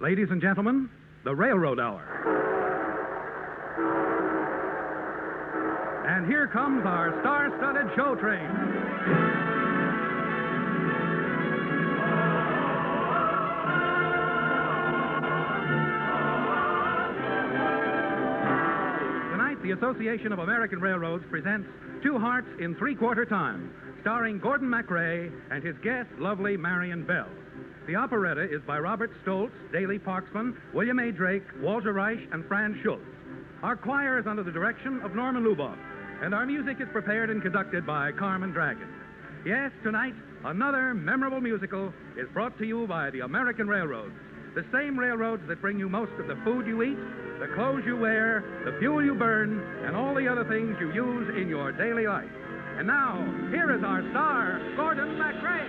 Ladies and gentlemen, the Railroad Hour. And here comes our star-studded show train. Tonight, the Association of American Railroads presents Two Hearts in Three-Quarter Time, starring Gordon MACRAE and his guest, lovely Marion Bell. The operetta is by Robert Stoltz, Daley Parksman, William A. Drake, Walter Reich, and Franz Schultz. Our choir is under the direction of Norman Luboff, and our music is prepared and conducted by Carmen Dragon. Yes, tonight, another memorable musical is brought to you by the American Railroads, the same railroads that bring you most of the food you eat, the clothes you wear, the fuel you burn, and all the other things you use in your daily life. And now, here is our star, Gordon MACRAE.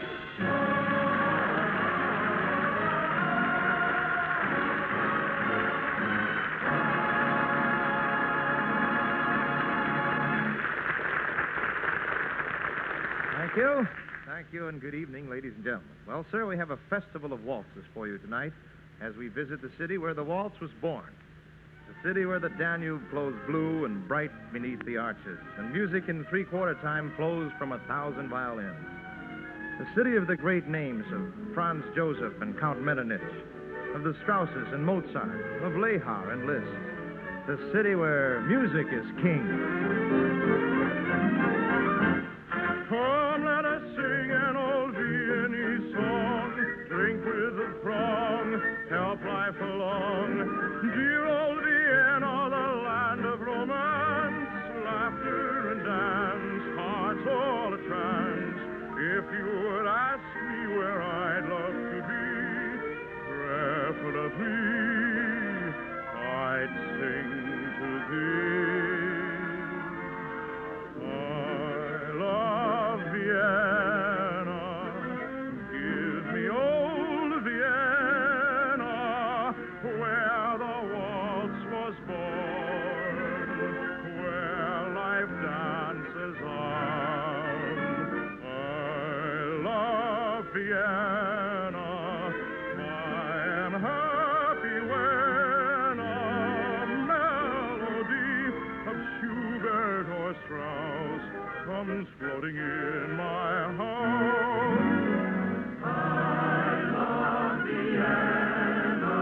Thank you, and good evening, ladies and gentlemen. Well, sir, we have a festival of waltzes for you tonight as we visit the city where the waltz was born. The city where the Danube flows blue and bright beneath the arches, and music in three-quarter time flows from 1,000 violins. The city of the great names of Franz Joseph and Count Metternich, of the Strausses and Mozart, of Lehar and Liszt. The city where music is king. Come, let us sing an old Viennese song. Drink with the throng, help life along. Dear old Vienna, the land of romance, laughter and dance, hearts all a trance. If you would ask me where I'd love to be, preferably I'd sing to thee. Comes floating in my house. I love Vienna.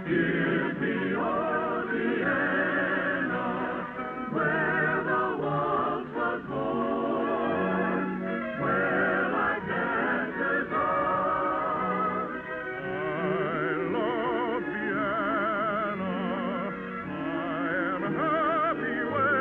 Give me old Vienna, where the waltz was born, where life dances on. I love Vienna. I am happy when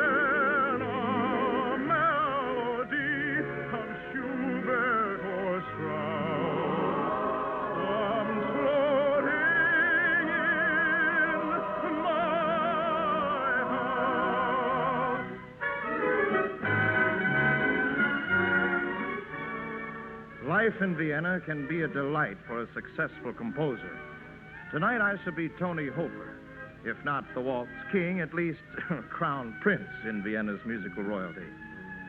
Life in Vienna can be a delight for a successful composer. Tonight I shall be Tony Hofer. If not the waltz king, at least crown prince in Vienna's musical royalty.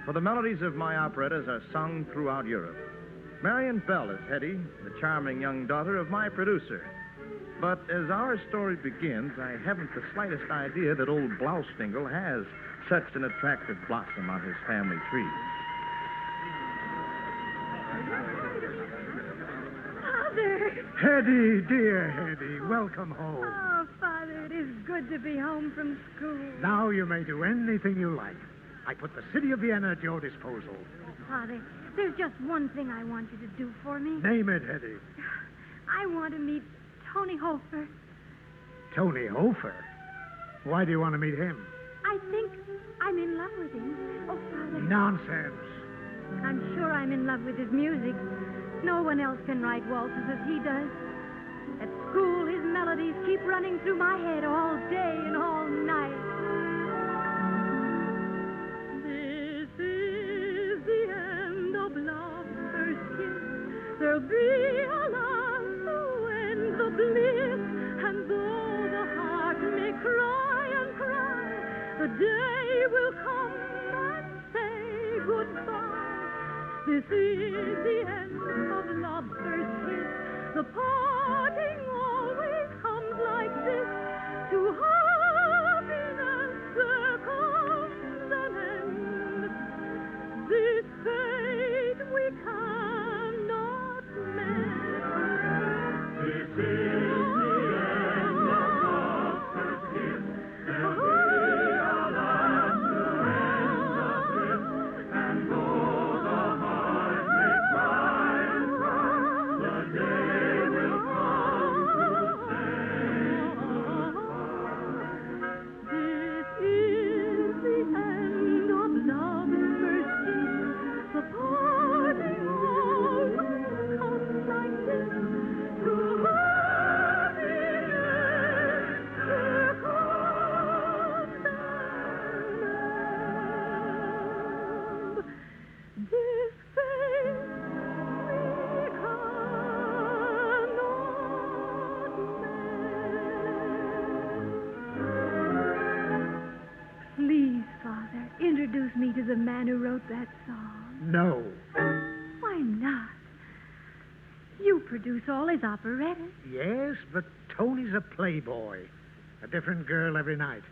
For the melodies of my operettas are sung throughout Europe. Marion Bell is Hetty, the charming young daughter of my producer. But as our story begins, I haven't the slightest idea that old Blaustingle has such an attractive blossom on his family tree. Father! Hetty, dear Hetty, welcome home. Oh, Father, it is good to be home from school. Now you may do anything you like. I put the city of Vienna at your disposal. Father, there's just one thing I want you to do for me. Name it, Hetty. I want to meet Tony Hofer. Tony Hofer? Why do you want to meet him? I think I'm in love with him. Oh, Father. Nonsense. I'm sure I'm in love with his music. No one else can write waltzes as he does. At school, his melodies keep running through my head all day and all night. This is the end of love's first kiss. There'll be a love to end the bliss. And though the heart may cry and cry, the day will come and say goodbye. This is the end of love's first kiss. The parting always wrote that song? No. Why not? You produce all his operettas. Yes, but Tony's a playboy. A different girl every night.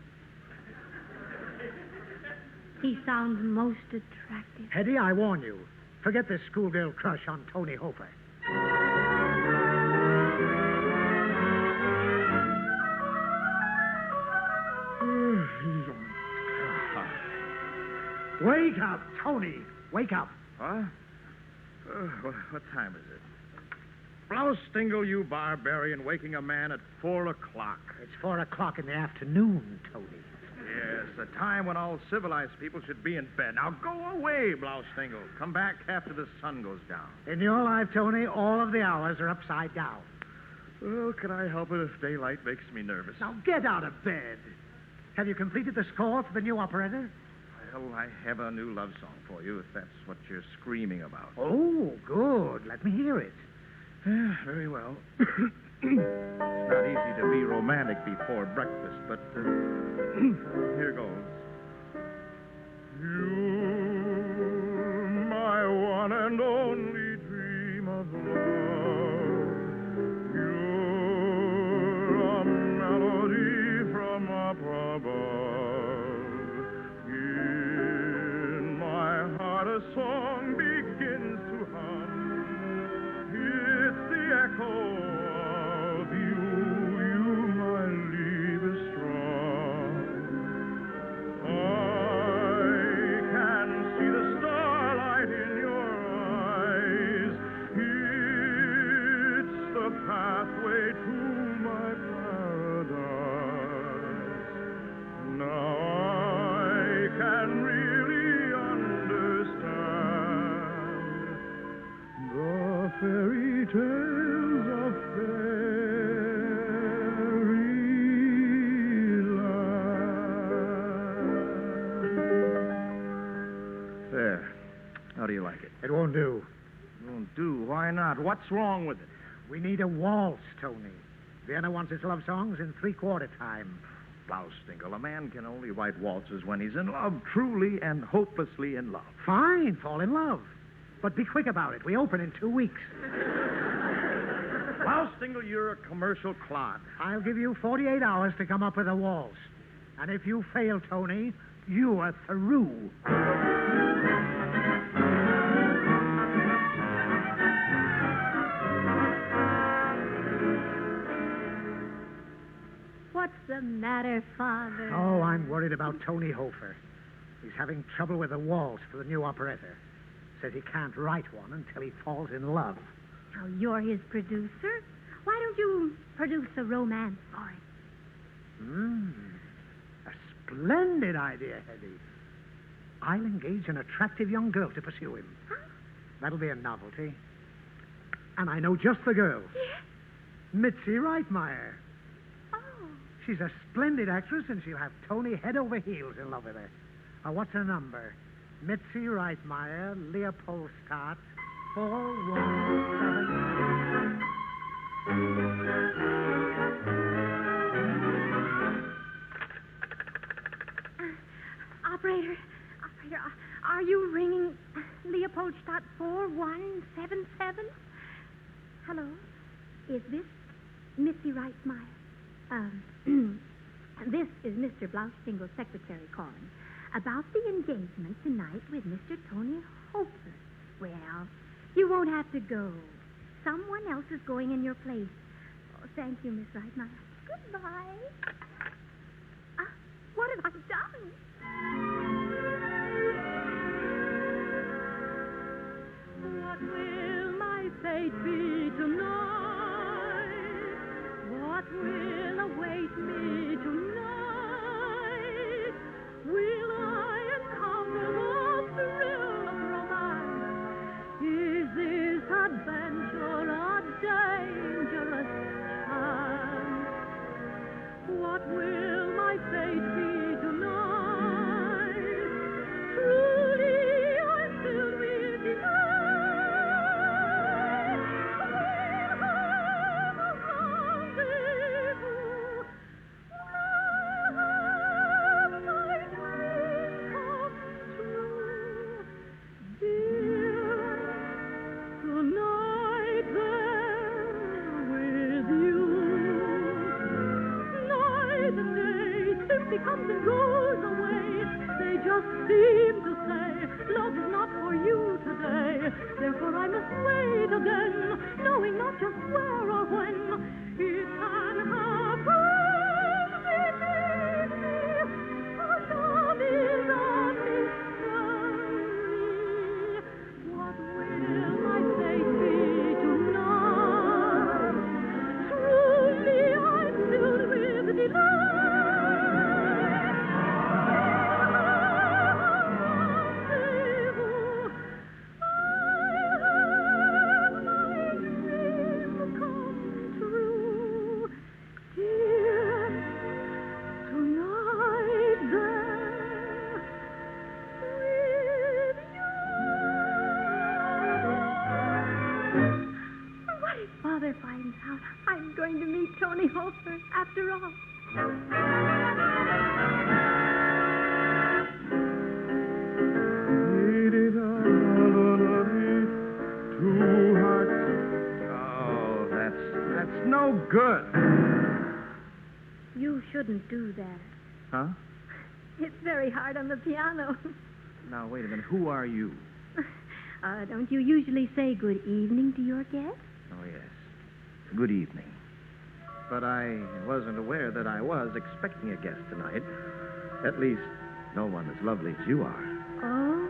He sounds most attractive. Hetty, I warn you. Forget this schoolgirl crush on Tony Hofer. Wake up, Tony. Wake up. Huh? What time is it? Blouse Stingle, you barbarian, waking a man at 4 o'clock. It's 4 o'clock in the afternoon, Tony. Yes, the time when all civilized people should be in bed. Now go away, Blouse Stingle. Come back after the sun goes down. In your life, Tony, all of the hours are upside down. Oh, can I help it if daylight makes me nervous? Now get out of bed. Have you completed the score for the new operetta? Well, I have a new love song for you, if that's what you're screaming about. Oh, good. Let me hear it. Yeah, very well. It's not easy to be romantic before breakfast, but here goes. You, my one and only dream of love. You're a melody from up above. In my heart a song begins to hum. It's the echo of you, my Liebesstraum. I can see the starlight in your eyes. It's the pathway to my paradise. Now I can really understand the fairy tales of fairyland. There. How do you like it? It won't do. Won't do. Why not? What's wrong with it? We need a waltz, Tony. Vienna wants his love songs in three-quarter time. Blouse Stingle, a man can only write waltzes when he's in love, truly and hopelessly in love. Fine, fall in love. But be quick about it. We open in 2 weeks. Blouse Stingle, you're a commercial clod. I'll give you 48 hours to come up with a waltz. And if you fail, Tony, you are through. What's the matter, Father? Oh, I'm worried about Tony Hofer. He's having trouble with a waltz for the new operetta. Says he can't write one until he falls in love. Now, you're his producer. Why don't you produce a romance for him? A splendid idea, Hetty. I'll engage an attractive young girl to pursue him. Huh? That'll be a novelty. And I know just the girl. Yes? Mitzi Reitmeyer. Oh. She's a splendid actress, and she'll have Tony head over heels in love with her. What's her number? Mitzi Reitmeyer, Leopoldstadt, 417. Operator, are you ringing Leopoldstadt 4177? Hello? Is this Mitzi Reitmeyer? This is Mr. Blouse Stingle's secretary calling about the engagement tonight with Mr. Tony Hofer. Well, you won't have to go. Someone else is going in your place. Oh, thank you, Miss Reitmeyer. Goodbye. What have I done? What will my fate be tonight? What will await me tonight? Will I encounter the thrill of romance? Is this adventure a dangerous chance? What will my fate be tonight? Truly, I still will deny. We'll have a rendezvous must wait again, knowing not just where or when it can happen. Believe me, for love is a mystery. What will my fate be tonight? Truly, I'm filled with delight. Finds out I'm going to meet Tony Hofer after all. Two hearts. Oh, that's no good. You shouldn't do that. Huh? It's very hard on the piano. Now, wait a minute. Who are you? Don't you usually say good evening to your guests? Oh, yes. Good evening. But I wasn't aware that I was expecting a guest tonight. At least, no one as lovely as you are. Oh?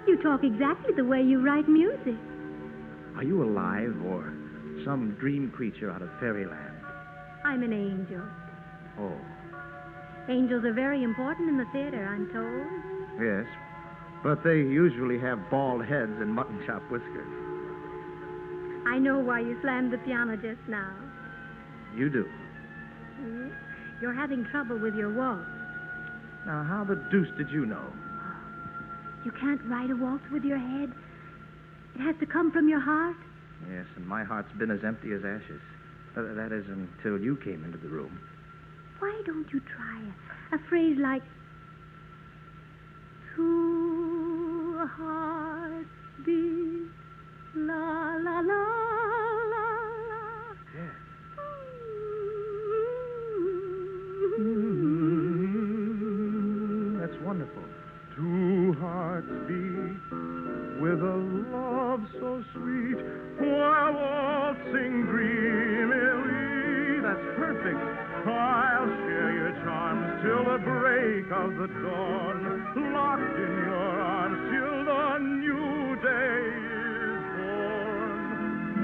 You talk exactly the way you write music. Are you alive or some dream creature out of fairyland? I'm an angel. Oh, Angels are very important in the theater, I'm told. yes. But they usually have bald heads and mutton chop whiskers. I know why you slammed the piano just now. You do. You're having trouble with your waltz. Now, how the deuce did you know? You can't write a waltz with your head. It has to come from your heart. Yes, and my heart's been as empty as ashes. That is until you came into the room. Why don't you try a phrase like, two hearts beat, la, la, la, la, la. Yes. That's wonderful. Two hearts beat with a love so sweet while waltzing dreamily. That's perfect. I'll share your charms till the break of the dawn, locked in your arms till the new day is born.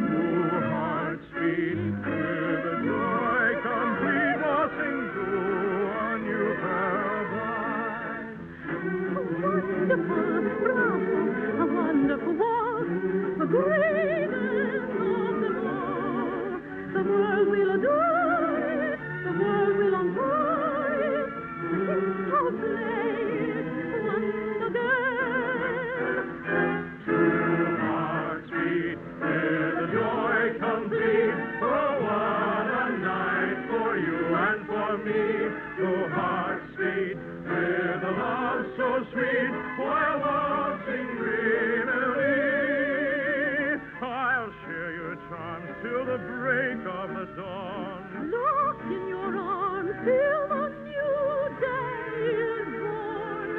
Two hearts beat with a joy complete, waltzing through a new paradise. Wonderful, bravo, a wonderful waltz, the greatest of them all. The world will adore it, the world will enjoy it. So play it once again. Two hearts beat with a joy complete. Oh, what a night for you and for me. Two hearts beat with a love so sweet while waltzing dreamily. I'll share your charms till the break of the dawn. Locked in your arms till the new day is born.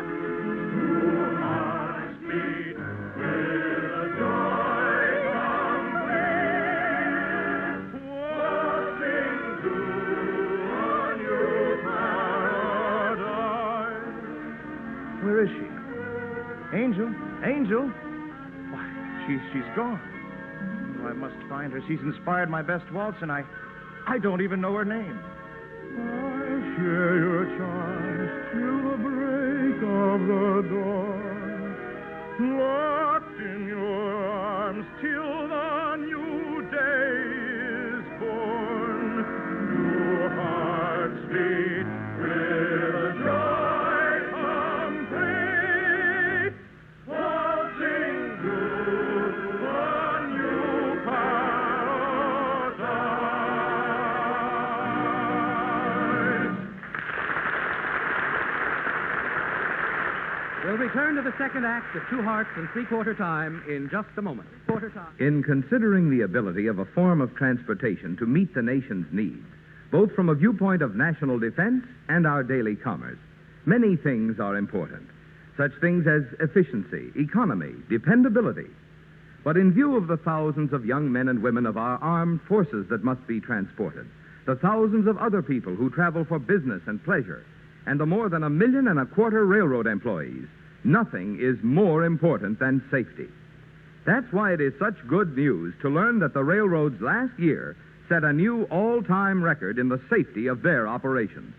Two hearts beat with a joy complete, waltzing through a new paradise. Where is she? Angel? Angel? Why, she's gone. Oh, I must find her. She's inspired my best waltz, and I don't even know her name. I'll share your charms till the break of the dawn, locked in your arms till the new day is born. Two hearts beat with a joy complete, waltzing through a new paradise. We'll return to the second act of Two Hearts in Three-Quarter Time in just a moment. Quarter time. In considering the ability of a form of transportation to meet the nation's needs, both from a viewpoint of national defense and our daily commerce, many things are important. Such things as efficiency, economy, dependability. But in view of the thousands of young men and women of our armed forces that must be transported, the thousands of other people who travel for business and pleasure, and the more than 1.25 million railroad employees, nothing is more important than safety. That's why it is such good news to learn that the railroads last year set a new all-time record in the safety of their operations.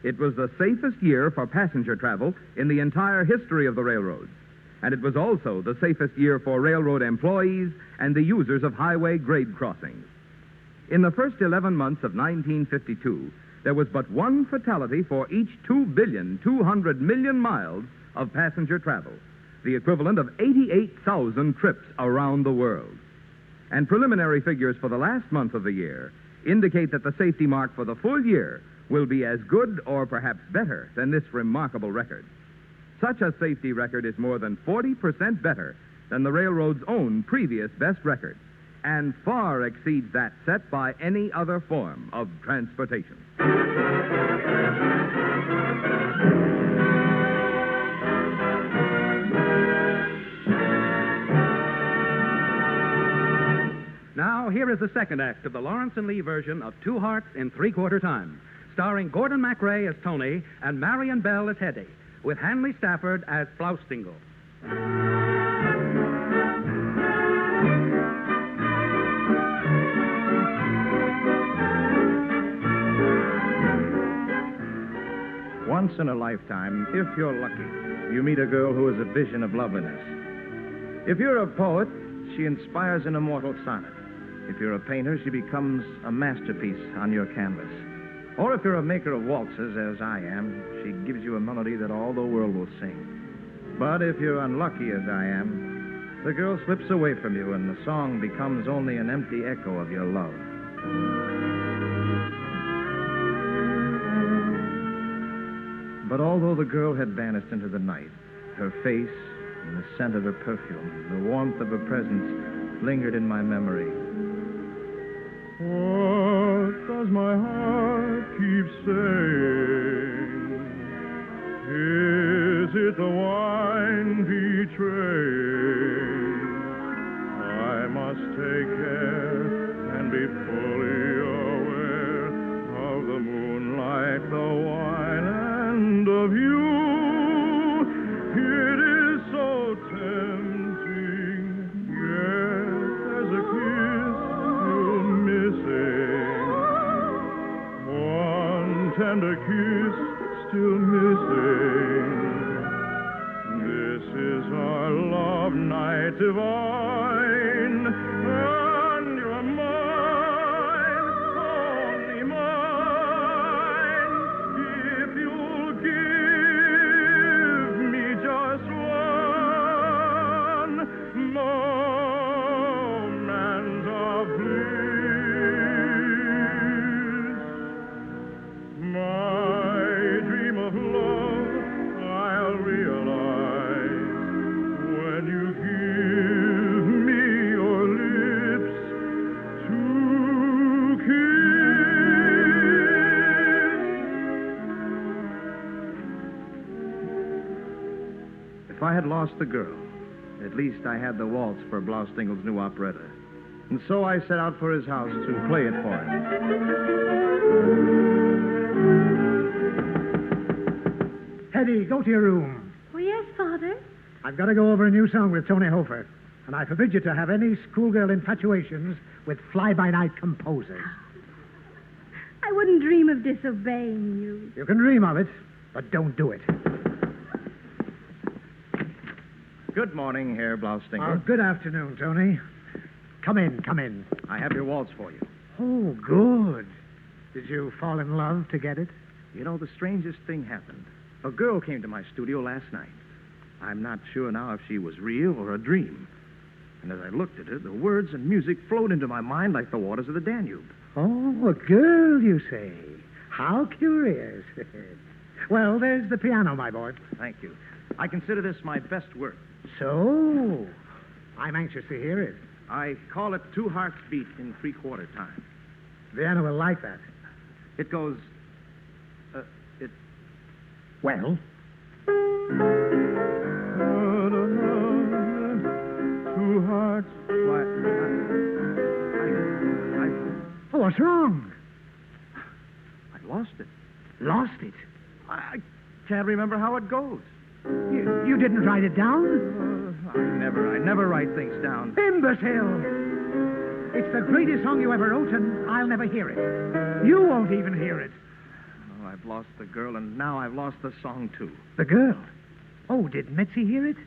It was the safest year for passenger travel in the entire history of the railroads, and it was also the safest year for railroad employees and the users of highway grade crossings. In the first 11 months of 1952, there was but one fatality for each 2,200,000,000 miles of passenger travel, the equivalent of 88,000 trips around the world. And preliminary figures for the last month of the year indicate that the safety mark for the full year will be as good or perhaps better than this remarkable record. Such a safety record is more than 40% better than the railroad's own previous best record, and far exceeds that set by any other form of transportation. Now, here is the second act of the Lawrence and Lee version of Two Hearts in Three-Quarter Time, starring Gordon MacRae as Tony and Marion Bell as Hetty, with Hanley Stafford as Blaustingle. Once in a lifetime, if you're lucky, you meet a girl who is a vision of loveliness. If you're a poet, she inspires an immortal sonnet. If you're a painter, she becomes a masterpiece on your canvas. Or if you're a maker of waltzes, as I am, she gives you a melody that all the world will sing. But if you're unlucky, as I am, the girl slips away from you and the song becomes only an empty echo of your love. But although the girl had vanished into the night, her face and the scent of her perfume, the warmth of her presence lingered in my memory. What does my heart keep saying? Is it the wine betraying? I must take care and be fully aware of the moonlight, the wine, and of you. It is so tempting, yet there's a kiss still missing. One tender kiss still missing. This is our love night divine, and you're mine, only mine, if you'll give me just one moment of bliss. My dream of love I'll realize when you give me your lips to kiss. If I had lost the girl, at least I had the waltz for Blaustingle's new operetta. And so I set out for his house to play it for him. Hetty, go to your room. Oh, yes, Father. I've got to go over a new song with Tony Hofer, and I forbid you to have any schoolgirl infatuations with fly-by-night composers. I wouldn't dream of disobeying you. You can dream of it, but don't do it. Good morning, Herr Blaustingle. Good afternoon, Tony. Come in, come in. I have your waltz for you. Oh, good. Did you fall in love to get it? You know, the strangest thing happened. A girl came to my studio last night. I'm not sure now if she was real or a dream. And as I looked at her, the words and music flowed into my mind like the waters of the Danube. Oh, a girl, you say? How curious. Well, there's the piano, my boy. Thank you. I consider this my best work. So, I'm anxious to hear it. I call it Two Hearts Beat in Three-Quarter Time. Vienna will like that. It goes... Well? Two hearts What's wrong? I lost it. Lost it? I can't remember how it goes. You didn't write it down? I never write things down. Imbecile! It's the greatest song you ever wrote, and I'll never hear it. You won't even hear it. Oh, I've lost the girl, and now I've lost the song, too. The girl? Oh, did Mitzi hear it?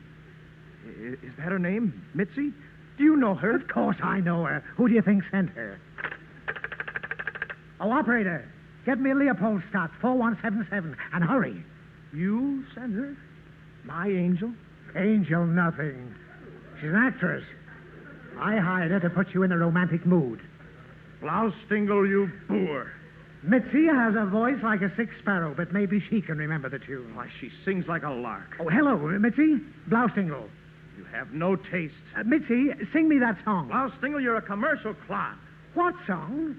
Is that her name? Mitzi? Do you know her? Of course I know her. Who do you think sent her? Oh, operator, get me Leopoldstadt, 4177, and hurry. You sent her? My angel? Angel nothing. She's an actress. I hired her to put you in a romantic mood. Blaustingle, you boor. Mitzi has a voice like a sick sparrow, but maybe she can remember the tune. Why, she sings like a lark. Oh, hello, Mitzi. Blaustingle. You have no taste. Mitzi, sing me that song. Blaustingle, you're a commercial clown. What song?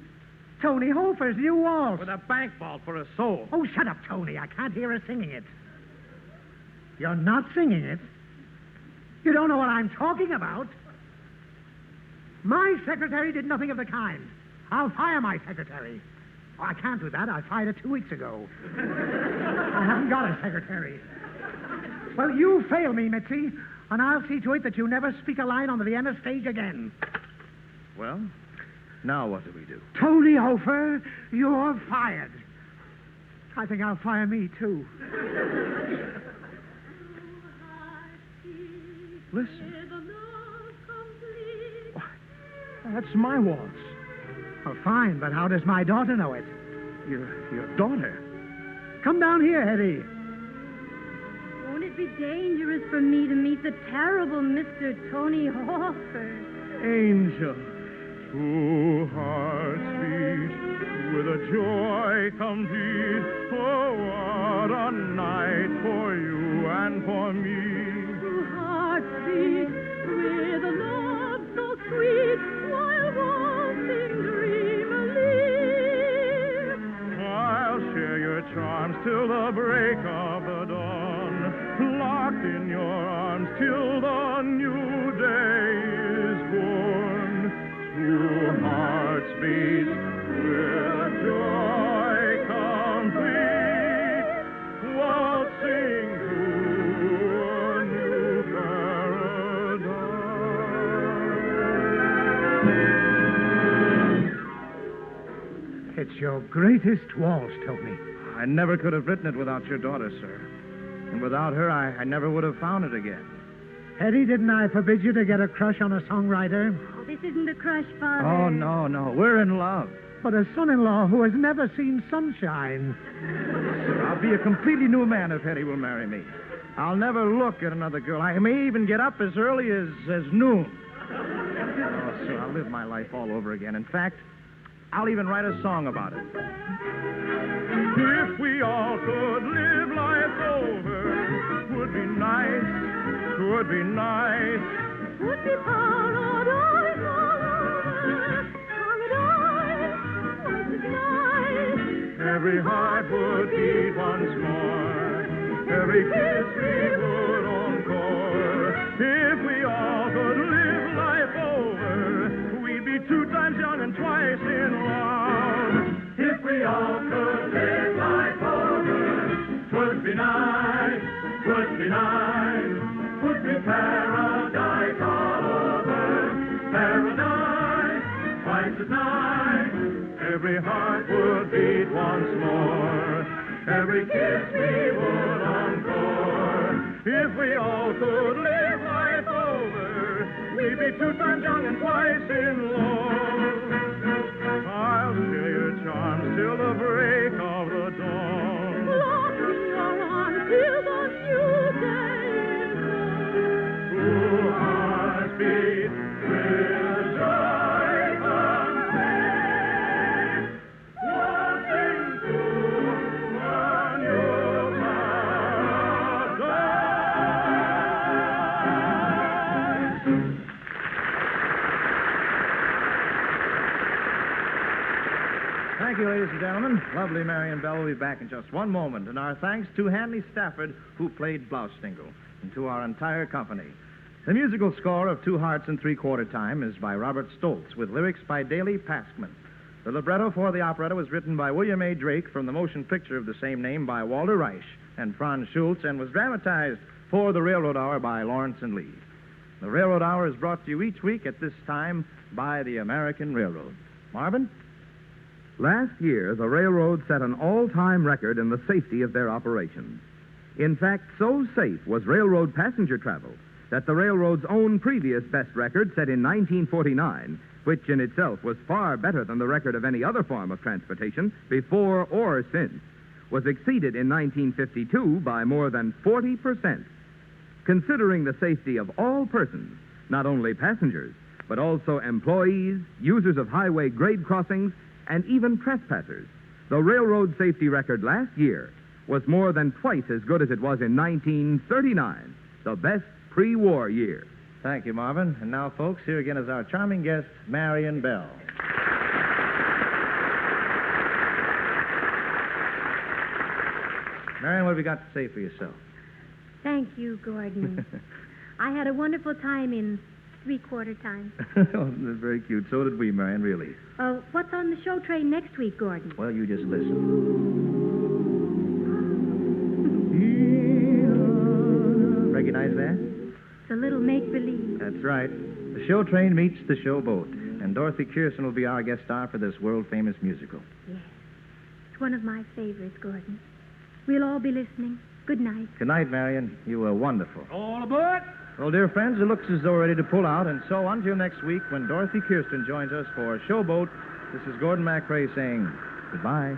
Tony Hofer's new waltz. With a bank vault for a soul. Oh, shut up, Tony. I can't hear her singing it. You're not singing it? You don't know what I'm talking about? My secretary did nothing of the kind. I'll fire my secretary. Oh, I can't do that. I fired her 2 weeks ago. I haven't got a secretary. Well, you fail me, Mitzi, and I'll see to it that you never speak a line on the Vienna stage again. Well, now what do we do? Tony Hofer, you're fired. I think I'll fire me, too. Listen. That's my waltz. Oh, fine, but how does my daughter know it? Your daughter? Come down here, Hetty. Won't it be dangerous for me to meet the terrible Mr. Tony Hofer? Angel. 2 hearts beat with a joy complete. Oh, what a night for you and for me. 2 hearts beat with a love so sweet while waltzing dreamily. I'll share your charms till the break of the dawn, locked in your arms till the new day is born. 2 hearts beat with joy complete, waltzing through a new paradise. It's your greatest waltz, Tony. I never could have written it without your daughter, sir. And without her, I never would have found it again. Hetty, didn't I forbid you to get a crush on a songwriter? Oh, this isn't a crush, Father. Oh, no. We're in love. But a son-in-law who has never seen sunshine. Sir, I'll be a completely new man if Hetty will marry me. I'll never look at another girl. I may even get up as early as noon. Oh, sir, I'll live my life all over again. In fact, I'll even write a song about it. If we all could live life over, would be nice, would be nice. Would be paradise all over. Paradise, won't it nice? Every heart would beat once more, every kiss we would encore. If we all could live life over, we'd be 2 times young and twice in love. If we all could live life over, 'twould be nice, 'twould be nice, 'twould be paradise all over, paradise, twice as nice. Every heart would beat once more, every kiss we would encore. If we all could live life over, we'd be 2 times young and twice in love. I'll share your charms till the break of the dawn. Lock in your arms till the new day is born. 2 hearts beat with joy complete, waltzing through a new paradise. Thank you, ladies and gentlemen. Lovely Marion Bell will be back in just one moment. And our thanks to Hanley Stafford, who played Blaustingle, and to our entire company. The musical score of 2 Hearts in 3/4 Time is by Robert Stoltz, with lyrics by Daley Paskman. The libretto for the operetta was written by William A. Drake from the motion picture of the same name by Walter Reich and Franz Schultz and was dramatized for the Railroad Hour by Lawrence and Lee. The Railroad Hour is brought to you each week at this time by the American Railroad. Marvin? Last year, the railroad set an all-time record in the safety of their operations. In fact, so safe was railroad passenger travel that the railroad's own previous best record, set in 1949, which in itself was far better than the record of any other form of transportation, before or since, was exceeded in 1952 by more than 40%. Considering the safety of all persons, not only passengers, but also employees, users of highway grade crossings, and even trespassers, the railroad safety record last year was more than twice as good as it was in 1939, the best pre-war year. Thank you, Marvin. And now, folks, here again is our charming guest, Marion Bell. Marion, what have you got to say for yourself? Thank you, Gordon. I had a wonderful time in three-quarter time. Oh, that's very cute. So did we, Marion, really. What's on the show train next week, Gordon? Well, you just listen. Recognize that? It's a little make-believe. That's right. The show train meets the show boat. And Dorothy Kirsten will be our guest star for this world-famous musical. Yes. It's one of my favorites, Gordon. We'll all be listening. Good night. Good night, Marion. You were wonderful. All aboard! Well, dear friends, it looks as though we're ready to pull out. And so until next week, when Dorothy Kirsten joins us for Showboat, this is Gordon MacRae saying goodbye.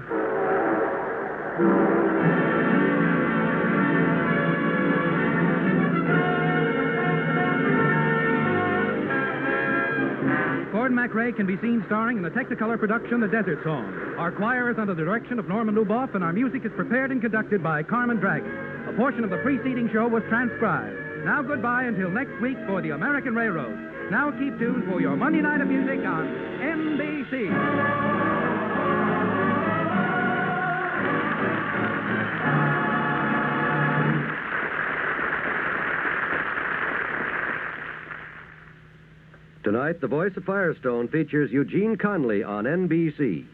Gordon MacRae can be seen starring in the Technicolor production The Desert Song. Our choir is under the direction of Norman Luboff, and our music is prepared and conducted by Carmen Dragon. A portion of the preceding show was transcribed. Now goodbye until next week for the American Railroad. Now keep tuned for your Monday night of music on NBC. Tonight, The Voice of Firestone features Eugene Conley on NBC.